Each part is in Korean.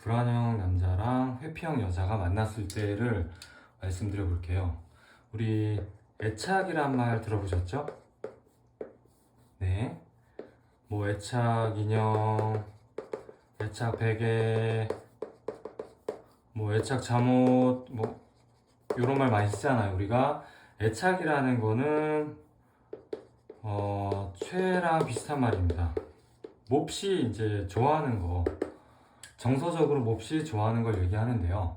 불안형 남자랑 회피형 여자가 만났을 때를 말씀드려 볼게요. 우리 애착이란 말 들어보셨죠? 네. 뭐 애착 인형, 애착 베개, 뭐 애착 잠옷, 뭐 요런 말 많이 쓰잖아요. 우리가 애착이라는 거는 최애랑 비슷한 말입니다. 몹시 이제 좋아하는 거, 정서적으로 몹시 좋아하는 걸 얘기하는데요.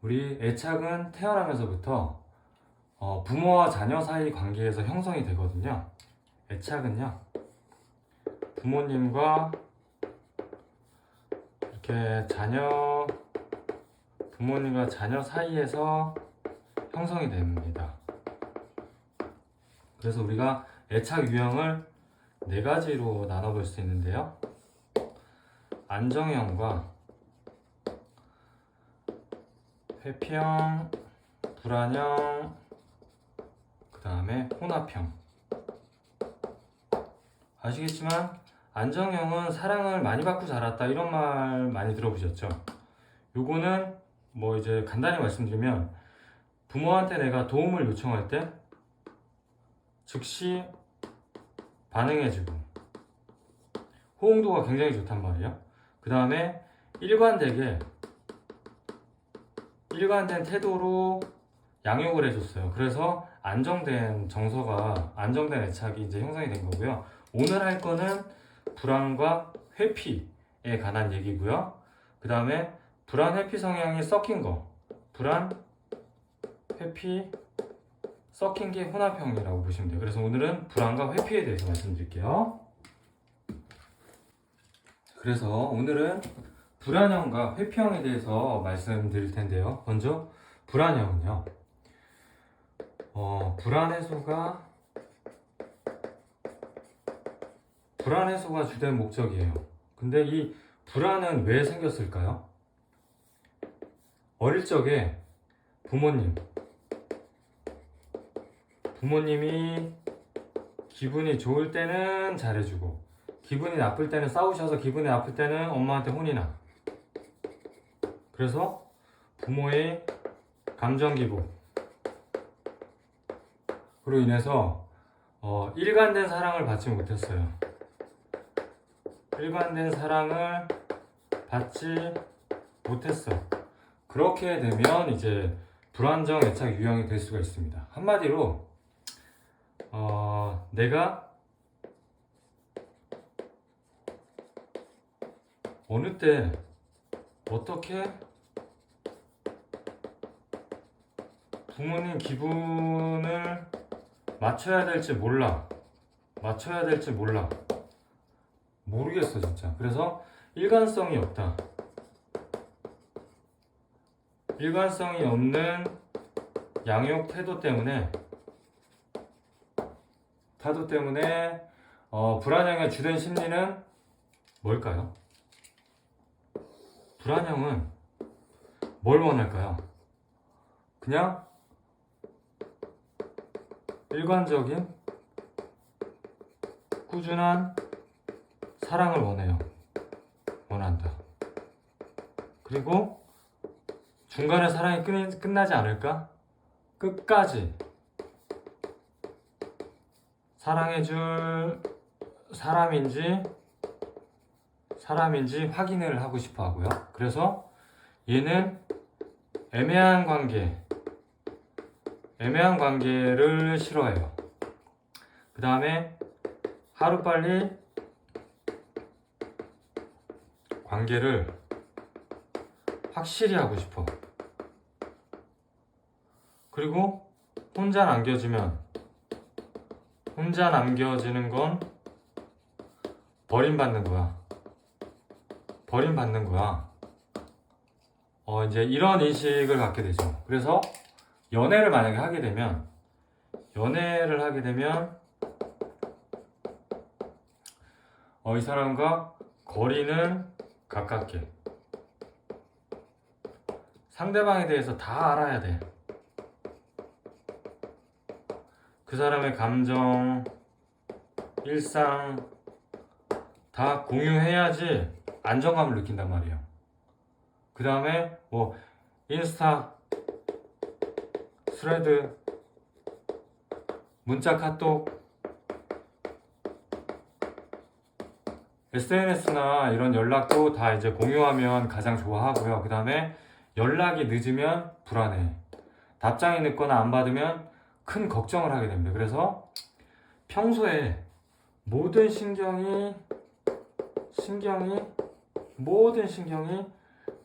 우리 애착은 태어나면서부터 부모와 자녀 사이 관계에서 형성이 되거든요. 애착은요, 부모님과 이렇게 부모님과 자녀 사이에서 형성이 됩니다. 그래서 우리가 애착 유형을 네 가지로 나눠볼 수 있는데요. 안정형과 회피형, 불안형, 그 다음에 혼합형. 아시겠지만 안정형은 사랑을 많이 받고 자랐다 이런 말 많이 들어보셨죠? 요거는 뭐 이제 간단히 말씀드리면 부모한테 내가 도움을 요청할 때 즉시 반응해주고 호응도가 굉장히 좋단 말이에요. 그 다음에 일관된 태도로 양육을 해줬어요. 그래서 안정된 정서가, 안정된 애착이 이제 형성이 된 거고요. 오늘 할 거는 불안과 회피에 관한 얘기고요. 그 다음에 불안, 회피 성향이 섞인 거, 불안, 회피, 섞인 게 혼합형이라고 보시면 돼요. 그래서 오늘은 불안과 회피에 대해서 말씀드릴게요. 그래서 오늘은 불안형과 회피형에 대해서 말씀드릴 텐데요. 먼저 불안형은요. 불안 해소가 주된 목적이에요. 근데 이 불안은 왜 생겼을까요? 어릴 적에 부모님이 기분이 좋을 때는 잘해주고 기분이 나쁠 때는 싸우셔서 기분이 나쁠 때는 엄마한테 혼이 나. 그래서 부모의 감정 기복으로 인해서 일관된 사랑을 받지 못했어요. 일관된 사랑을 받지 못했어. 그렇게 되면 이제 불안정 애착 유형이 될 수가 있습니다. 한마디로 내가 어느 때 어떻게 부모님 기분을 맞춰야 될지 몰라. 모르겠어 진짜. 그래서 일관성이 없다. 일관성이 없는 양육 태도 때문에 불안형의 주된 심리는 뭘까요? 불안형은 뭘 원할까요? 그냥 일관적인 꾸준한 사랑을 원한다. 그리고 중간에 사랑이 끝나지 않을까? 끝까지 사랑해줄 사람인지 확인을 하고 싶어 하고요. 그래서 얘는 애매한 관계를 싫어해요. 그 다음에 하루빨리 관계를 확실히 하고 싶어. 그리고 혼자 남겨지는 건 버림받는 거야. 이제 이런 인식을 갖게 되죠. 그래서 연애를 만약에 하게 되면 이 사람과 거리는 가깝게 상대방에 대해서 다 알아야 돼. 그 사람의 감정, 일상 다 공유해야지 안정감을 느낀단 말이에요. 그 다음에 뭐 인스타, 스레드, 문자, 카톡, SNS나 이런 연락도 다 이제 공유하면 가장 좋아하고요. 그 다음에 연락이 늦으면 불안해. 답장이 늦거나 안 받으면 큰 걱정을 하게 됩니다. 그래서 평소에 모든 모든 신경이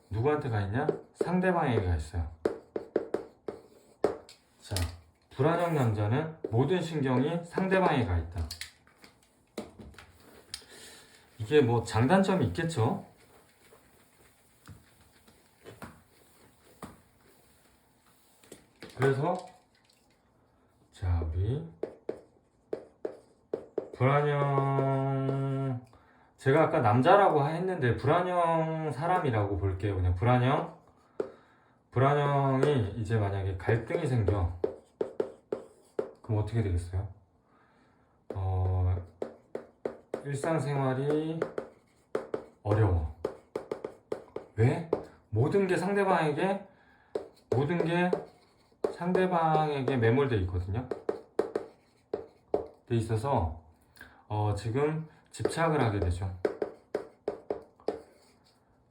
누구한테 가 있냐? 상대방에게 가 있어요. 자, 불안형 남자는 모든 신경이 상대방에게 가 있다. 이게 뭐 장단점이 있겠죠? 그래서 자, 우리 불안형, 제가 아까 남자라고 했는데 불안형 사람이라고 볼게요. 그냥 불안형이 이제 만약에 갈등이 생겨, 그럼 어떻게 되겠어요? 일상생활이 어려워. 왜? 모든 게 상대방에게 매몰돼 있거든요. 돼 있어서 지금 집착을 하게 되죠.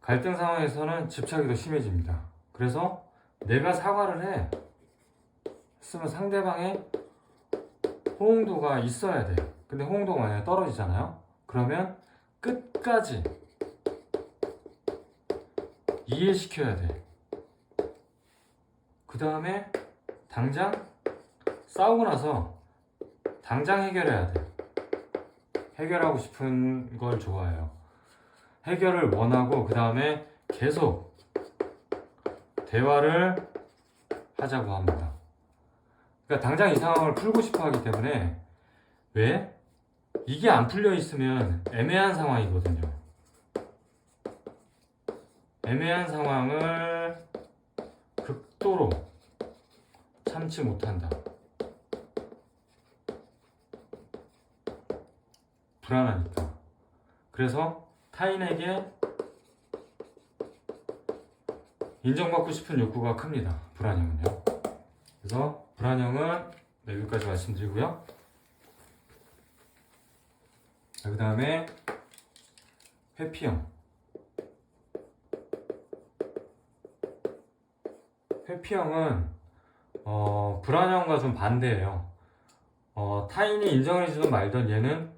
갈등 상황에서는 집착이 더 심해집니다. 그래서 내가 사과를 했으면 상대방의 호응도가 있어야 돼. 근데 호응도가 만약에 떨어지잖아요. 그러면 끝까지 이해시켜야 돼. 그 다음에 당장 싸우고 나서 당장 해결해야 돼. 해결하고 싶은 걸 좋아해요. 해결을 원하고 그 다음에 계속 대화를 하자고 합니다. 그러니까 당장 이 상황을 풀고 싶어 하기 때문에, 왜? 이게 안 풀려 있으면 애매한 상황이거든요. 애매한 상황을 극도로 참지 못한다. 불안하니까. 그래서 타인에게 인정받고 싶은 욕구가 큽니다. 불안형은요. 그래서 불안형은 여기까지 말씀드리고요. 그 다음에 회피형. 회피형은 불안형과 좀 반대예요. 타인이 인정해주든 말든 얘는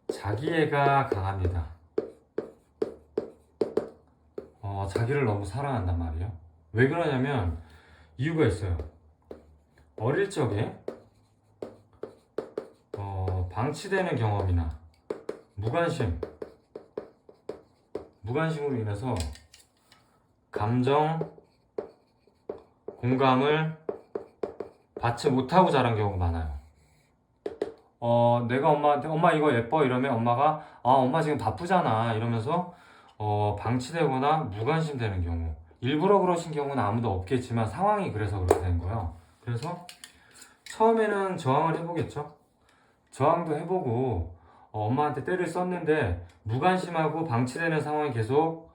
자기애가 강합니다. 자기를 너무 사랑한단 말이에요. 왜 그러냐면 이유가 있어요. 어릴 적에 방치되는 경험이나 무관심으로 인해서 감정, 공감을 받지 못하고 자란 경우가 많아요. 내가 엄마한테 엄마 이거 예뻐 이러면 엄마가 엄마 지금 바쁘잖아 이러면서 방치되거나 무관심되는 경우, 일부러 그러신 경우는 아무도 없겠지만 상황이 그래서 그렇게 된 거예요. 그래서 처음에는 저항을 해보겠죠. 저항도 해보고 엄마한테 때를 썼는데 무관심하고 방치되는 상황이 계속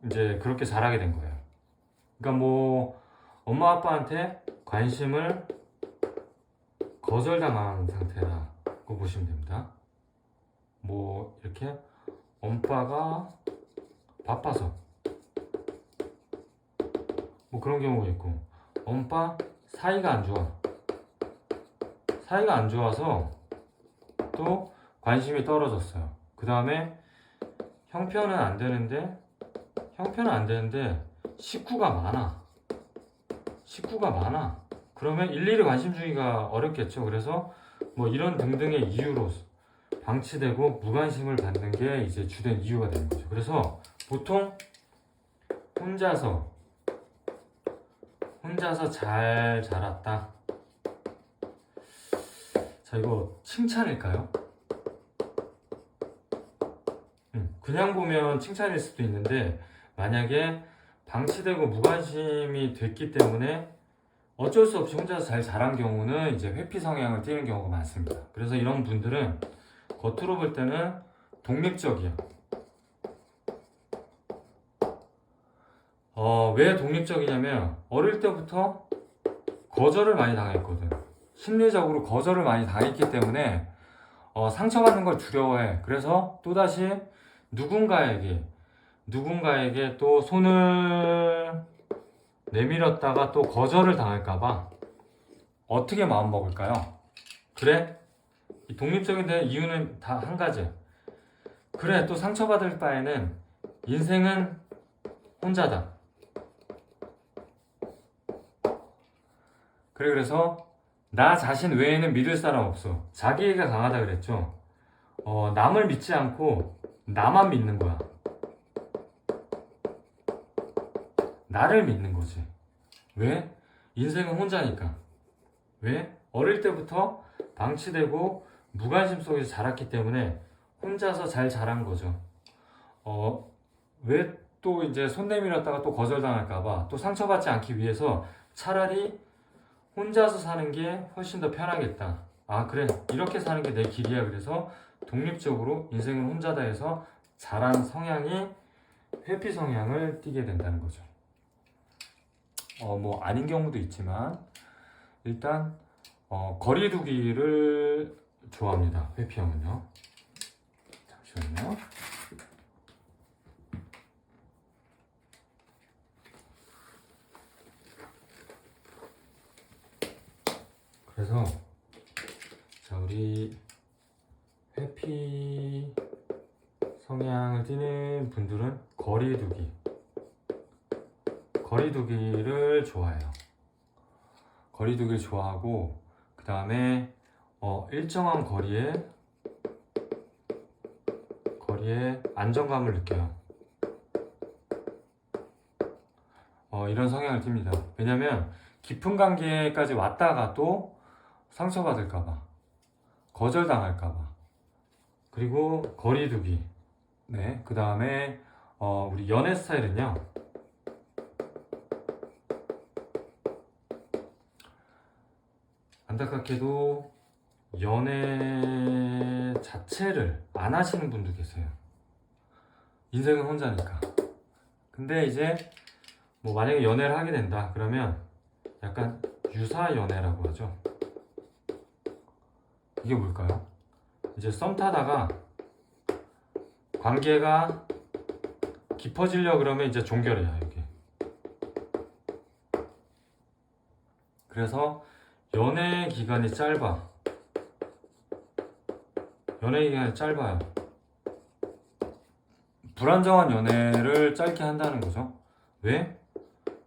이제 그렇게 자라게 된 거예요. 그러니까 뭐 엄마 아빠한테 관심을 거절당한 상태라고 보시면 됩니다. 뭐 이렇게 엄빠가 바빠서 뭐 그런 경우가 있고, 엄빠 사이가 안 좋아서 또 관심이 떨어졌어요. 그 다음에 형편은 안 되는데 식구가 많아. 그러면 일일이 관심 주기가 어렵겠죠. 그래서 뭐 이런 등등의 이유로 방치되고 무관심을 받는 게 이제 주된 이유가 되는 거죠. 그래서 보통 혼자서 잘 자랐다. 자, 이거 칭찬일까요? 그냥 보면 칭찬일 수도 있는데, 만약에 방치되고 무관심이 됐기 때문에 어쩔 수 없이 혼자서 잘 자란 경우는 이제 회피 성향을 띠는 경우가 많습니다. 그래서 이런 분들은 겉으로 볼 때는 독립적이야. 왜 독립적이냐면 어릴 때부터 거절을 많이 당했거든. 심리적으로 거절을 많이 당했기 때문에 상처받는 걸 두려워해. 그래서 또다시 누군가에게 또 손을 내밀었다가 또 거절을 당할까봐 어떻게 마음먹을까요? 그래? 이 독립적인 데 이유는 다 한 가지. 그래, 또 상처받을 바에는 인생은 혼자다. 그래서 나 자신 외에는 믿을 사람 없어. 자기애가 강하다 그랬죠. 남을 믿지 않고 나만 믿는 거야. 나를 믿는 거지. 왜? 인생은 혼자니까. 왜? 어릴 때부터 방치되고 무관심 속에서 자랐기 때문에 혼자서 잘 자란 거죠. 왜 또 이제 손 내밀었다가 또 거절당할까봐 또 상처받지 않기 위해서 차라리 혼자서 사는 게 훨씬 더 편하겠다. 아, 그래. 이렇게 사는 게 내 길이야. 그래서 독립적으로 인생은 혼자다 해서 자란 성향이 회피 성향을 띠게 된다는 거죠. 뭐 아닌 경우도 있지만 일단 거리두기를 좋아합니다. 회피형은요. 잠시만요. 그래서 자, 우리 회피 성향을 띠는 분들은 거리두기를 좋아해요. 거리두기를 좋아하고 그 다음에 일정한 거리에 안정감을 느껴요. 이런 성향을 띱니다. 왜냐면 깊은 관계까지 왔다가 또 상처받을까봐, 거절당할까봐, 그리고 거리두기. 네, 그 다음에 우리 연애 스타일은요. 안타깝게도 연애 자체를 안 하시는 분도 계세요. 인생은 혼자니까. 근데 이제 뭐 만약에 연애를 하게 된다 그러면 약간 유사 연애라고 하죠. 이게 뭘까요? 이제 썸 타다가 관계가 깊어지려고 그러면 이제 종결해요, 이게. 그래서 연애 기간이 짧아요. 불안정한 연애를 짧게 한다는 거죠. 왜?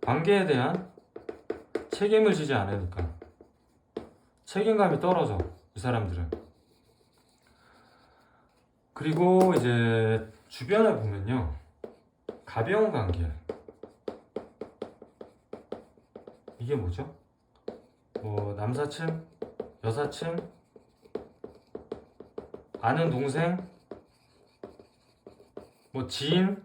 관계에 대한 책임을 지지 않으니까. 책임감이 떨어져, 이 사람들은. 그리고 이제 주변에 보면요, 가벼운 관계. 이게 뭐죠? 뭐 남사친, 여사친, 아는 동생, 뭐 지인,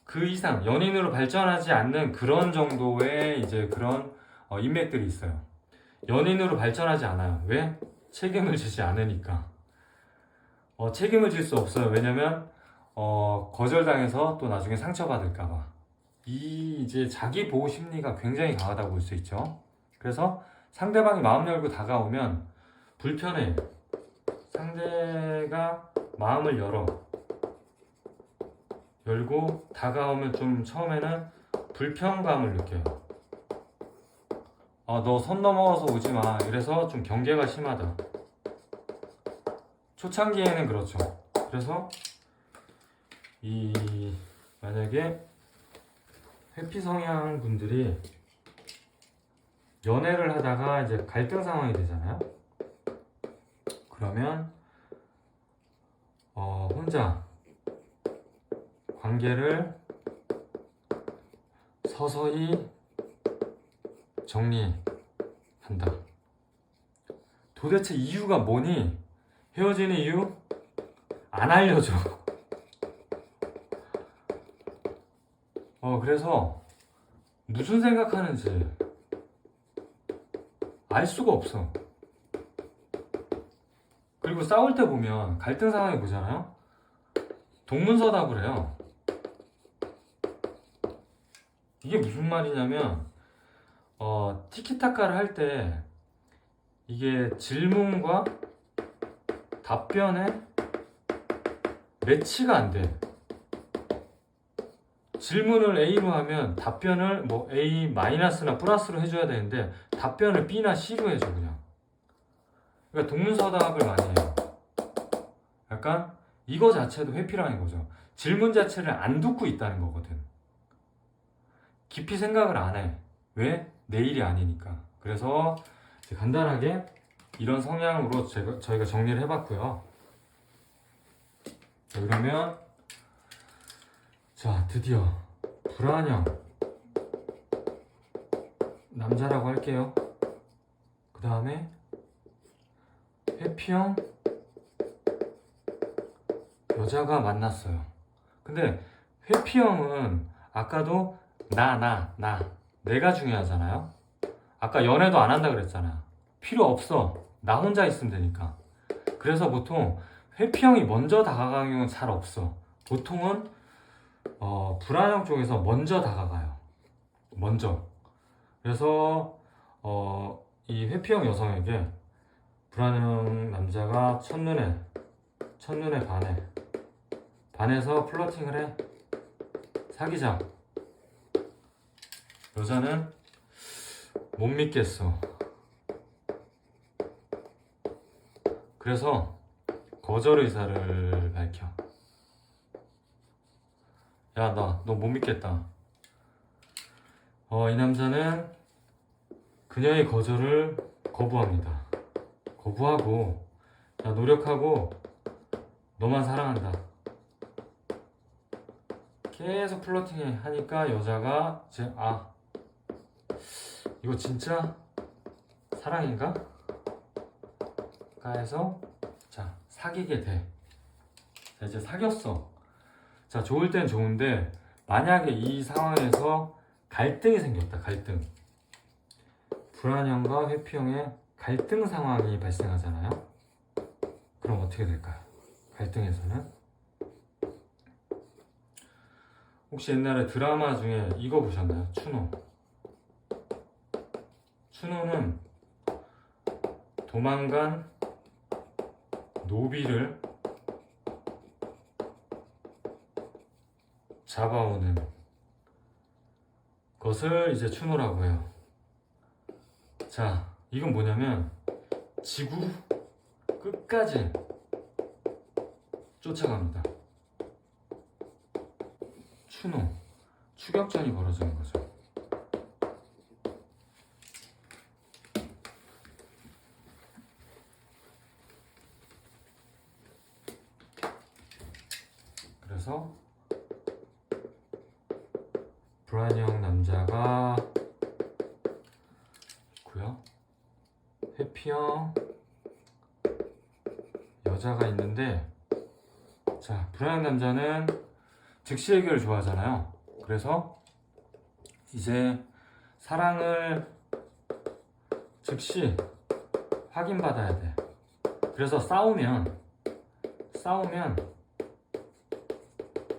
그 이상 연인으로 발전하지 않는 그런 정도의 이제 그런 인맥들이 있어요. 연인으로 발전하지 않아요. 왜? 책임을 지지 않으니까. 책임을 질 수 없어요. 왜냐면 거절당해서 또 나중에 상처받을까봐. 이 이제 자기 보호 심리가 굉장히 강하다고 볼 수 있죠. 그래서 상대방이 마음 열고 다가오면 불편해. 상대가 마음을 열고 다가오면 좀 처음에는 불편감을 느껴요. 너 선 넘어서 오지 마. 이래서 좀 경계가 심하다. 초창기에는 그렇죠. 그래서 만약에 회피 성향 분들이 연애를 하다가 이제 갈등 상황이 되잖아요. 그러면 혼자 관계를 서서히 정리한다. 도대체 이유가 뭐니? 헤어지는 이유? 안 알려줘. 그래서 무슨 생각하는지 알 수가 없어. 그리고 싸울 때 보면 갈등 상황이 보잖아요. 동문서답을 해요. 이게 무슨 말이냐면 티키타카를 할 때 이게 질문과 답변에 매치가 안 돼. 질문을 A로 하면 답변을 뭐 A 마이너스나 플러스로 해줘야 되는데 답변을 B나 C로 해줘 그냥. 그러니까 동문서답을 많이 해요. 약간 이거 자체도 회피라는 거죠. 질문 자체를 안 듣고 있다는 거거든. 깊이 생각을 안 해. 왜? 내 일이 아니니까. 그래서 간단하게 이런 성향으로 저희가 정리를 해봤고요. 자, 그러면 자, 드디어 불안형 남자라고 할게요. 그 다음에 회피형 여자가 만났어요. 근데 회피형은 아까도 내가 중요하잖아요. 아까 연애도 안 한다 그랬잖아. 필요 없어. 나 혼자 있으면 되니까. 그래서 보통 회피형이 먼저 다가가는 경우는 잘 없어. 보통은 불안형 쪽에서 먼저 다가가요. 먼저. 그래서 이 회피형 여성에게 불안형 남자가 첫눈에 반해서 플러팅을 해. 사귀자. 여자는 못 믿겠어. 그래서 거절 의사를 밝혀. 야, 너 못 믿겠다. 이 남자는 그녀의 거절을 거부합니다. 거부하고, 나 노력하고, 너만 사랑한다. 계속 플러팅 하니까 여자가 이제, 이거 진짜 사랑인가? 해서, 자, 사귀게 돼. 자, 이제 사귀었어. 자, 좋을 땐 좋은데, 만약에 이 상황에서 갈등이 생겼다, 갈등. 불안형과 회피형의 갈등 상황이 발생하잖아요. 그럼 어떻게 될까요? 갈등에서는 혹시 옛날에 드라마 중에 이거 보셨나요? 추노. 추노는 도망간 노비를 잡아오는 것을 이제 추노라고 해요. 자, 이건 뭐냐면 지구 끝까지 쫓아갑니다. 추노, 추격전이 벌어지는 거죠. 그래서 불안형 남자가 있고요. 회피형 여자가 있는데, 자, 불안형 남자는 즉시 해결을 좋아하잖아요. 그래서 이제 사랑을 즉시 확인받아야 돼. 그래서 싸우면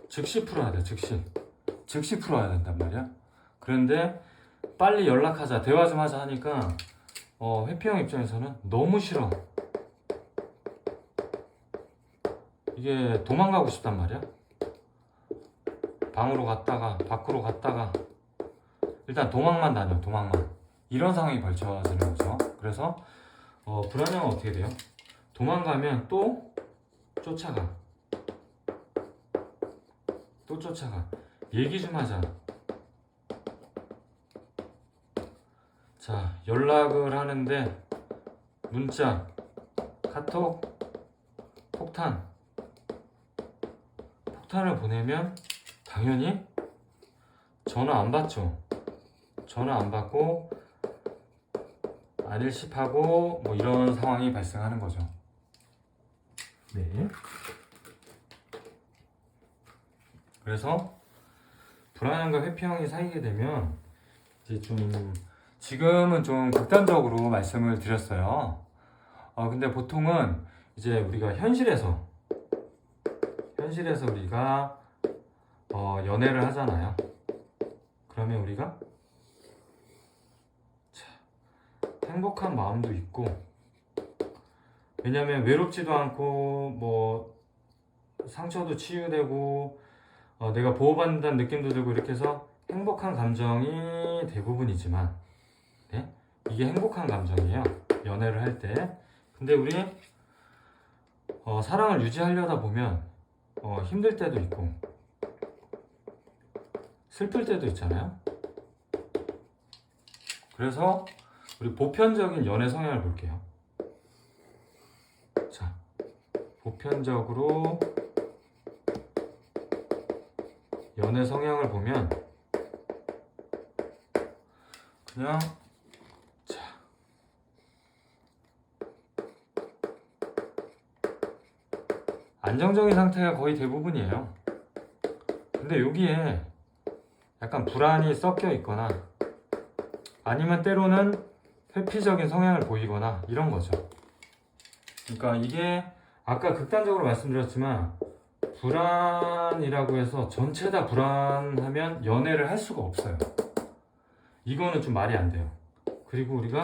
즉시 풀어야 돼. 즉시 풀어야 된단 말이야. 그런데 빨리 연락하자, 대화 좀 하자 하니까 회피형 입장에서는 너무 싫어. 이게 도망가고 싶단 말이야. 방으로 갔다가 밖으로 갔다가 일단 도망만 다녀. 이런 상황이 벌쳐지는 거죠. 그래서 불안형은 어떻게 돼요? 도망가면 또 쫓아가. 얘기 좀 하자. 자, 연락을 하는데 문자, 카톡, 폭탄을 보내면 당연히 전화 안 받죠. 전화 안 받고 안 일십하고 뭐 이런 상황이 발생하는 거죠. 네. 그래서 불안형과 회피형이 사귀게 되면 이제 좀 지금은 좀 극단적으로 말씀을 드렸어요. 근데 보통은 이제 우리가 현실에서 우리가 연애를 하잖아요. 그러면 우리가 행복한 마음도 있고, 왜냐면 외롭지도 않고 뭐 상처도 치유되고 내가 보호받는다는 느낌도 들고 이렇게 해서 행복한 감정이 대부분이지만, 네? 이게 행복한 감정이에요, 연애를 할 때. 근데 우리 사랑을 유지하려다 보면 힘들 때도 있고 슬플 때도 있잖아요. 그래서 우리 보편적인 연애 성향을 볼게요. 자, 보편적으로 연애 성향을 보면 그냥 안정적인 상태가 거의 대부분이에요. 근데 여기에 약간 불안이 섞여 있거나 아니면 때로는 회피적인 성향을 보이거나 이런 거죠. 그러니까 이게 아까 극단적으로 말씀드렸지만, 불안이라고 해서 전체 다 불안하면 연애를 할 수가 없어요. 이거는 좀 말이 안 돼요. 그리고 우리가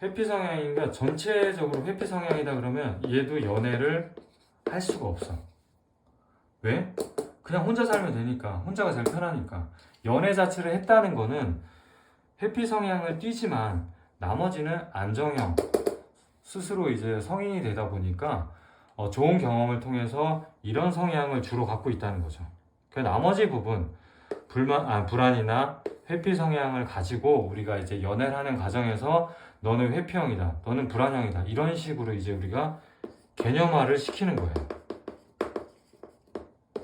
회피 성향인가 전체적으로 회피 성향이다 그러면 얘도 연애를 할 수가 없어. 왜? 그냥 혼자 살면 되니까, 혼자가 제일 편하니까. 연애 자체를 했다는 거는 회피 성향을 띠지만 나머지는 안정형, 스스로 이제 성인이 되다 보니까 좋은 경험을 통해서 이런 성향을 주로 갖고 있다는 거죠. 그 나머지 부분, 불안이나 회피 성향을 가지고 우리가 이제 연애를 하는 과정에서 너는 회피형이다, 너는 불안형이다, 이런 식으로 이제 우리가 개념화를 시키는 거예요.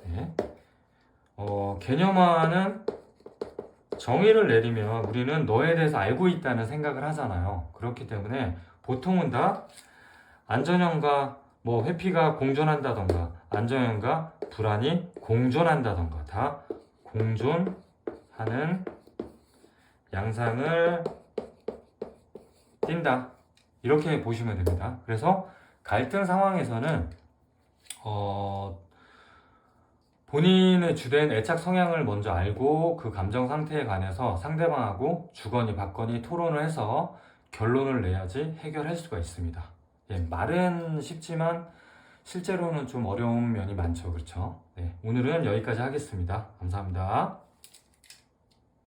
네. 개념화는 정의를 내리면 우리는 너에 대해서 알고 있다는 생각을 하잖아요. 그렇기 때문에 보통은 다 안전형과 뭐 회피가 공존한다던가 안정형과 불안이 공존한다던가 다 공존하는 양상을 띈다, 이렇게 보시면 됩니다. 그래서 갈등 상황에서는 본인의 주된 애착 성향을 먼저 알고 그 감정 상태에 관해서 상대방하고 주거니 받거니 토론을 해서 결론을 내야지 해결할 수가 있습니다. 예, 말은 쉽지만 실제로는 좀 어려운 면이 많죠. 그렇죠? 네, 오늘은 여기까지 하겠습니다. 감사합니다.